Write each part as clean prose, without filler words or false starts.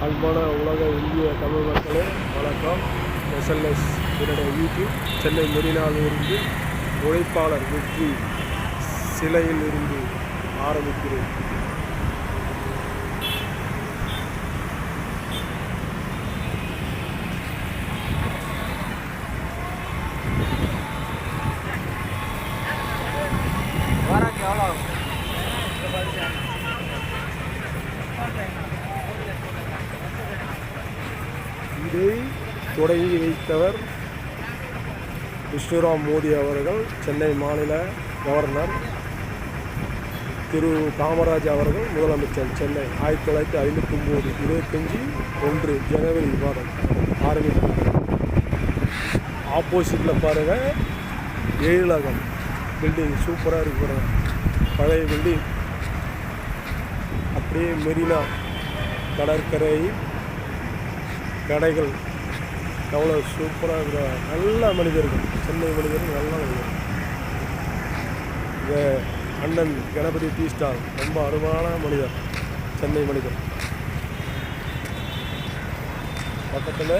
அன்பான உலக இந்திய தமிழ் மக்களே வணக்கம். எஸ்எல்எஸ் என்னுடைய யூடியூப் சென்னை மெரினாவிலிருந்து உழைப்பாளர் வெற்றி சிலையில் இருந்து ஆரம்பிக்கிறேன். இதை தொடங்கி வைத்தவர் விஷ்ணுராம் மோடி அவர்கள், சென்னை மாநில கவர்னர் திரு காமராஜ் அவர்கள் முதலமைச்சர். சென்னை 1959 25/1 ஜனவரி மாதம் ஆரம்பித்தார். ஆப்போசிட்டில் பாருங்கள், எழிலகம் பில்டிங் சூப்பராக இருக்கிற பழைய பில்டிங். அப்படியே மெரினா கடற்கரை கடைகள் எவ்வளோ சூப்பராக இருக்கிற நல்ல மனிதர்கள், சென்னை மனிதர்கள், நல்ல மனிதர்கள். இந்த அண்ணன் கணபதி டீ ஸ்டால் ரொம்ப அருமையான மனிதர், சென்னை மனிதர். பக்கத்தில்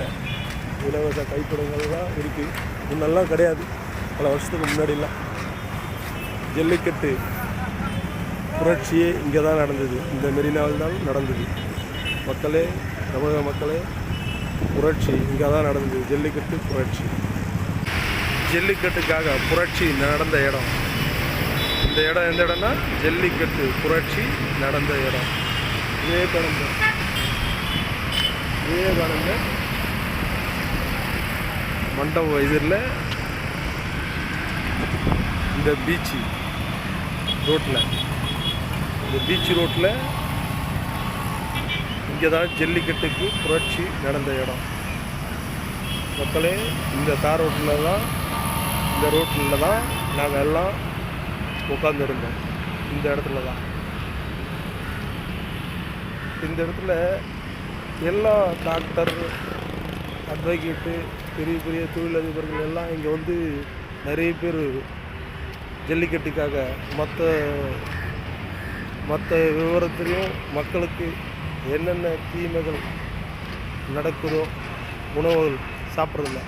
இலவச கைப்படங்கள் தான் இருக்குது. முன்னெல்லாம் கிடையாது, பல வருஷத்துக்கு முன்னாடிலாம். ஜல்லிக்கட்டு புரட்சியே இங்கே தான் நடந்தது, இந்த மெரினாவில் தான் நடந்தது. மக்களே, தமிழக மக்களே, புரட்சி இங்கே தான் நடந்தது. ஜல்லிக்கட்டு புரட்சி, ஜல்லிக்கட்டுக்காக புரட்சி நடந்த இடம். இந்த இடம் எந்த இடம்னா ஜல்லிக்கட்டு புரட்சி நடந்த இடம். விவேகானந்தர் மண்டபம் இதில் இந்த பீச்சு ரோட்டில், இந்த பீச் ரோட்டில் இங்கே தான் ஜல்லிக்கட்டுக்கு புரட்சி நடந்த இடம். மக்களே, இந்த தார் ரோட்டில் தான், இந்த ரோட்டில் தான் நாங்கள் எல்லாம் உட்காந்துருந்தோம். இந்த இடத்துல தான், இந்த இடத்துல எல்லா டாக்டர், அட்வொகேட்டு, பெரிய பெரிய தொழிலதிபர்கள் எல்லாம் இங்கே வந்து நிறைய பேர் ஜல்லிக்கட்டுக்காக மற்ற விவரத்திலையும் மக்களுக்கு என்னென்ன தீமைகள் நடக்குதோ, உணவுகள் சாப்பிட்றதில்ல,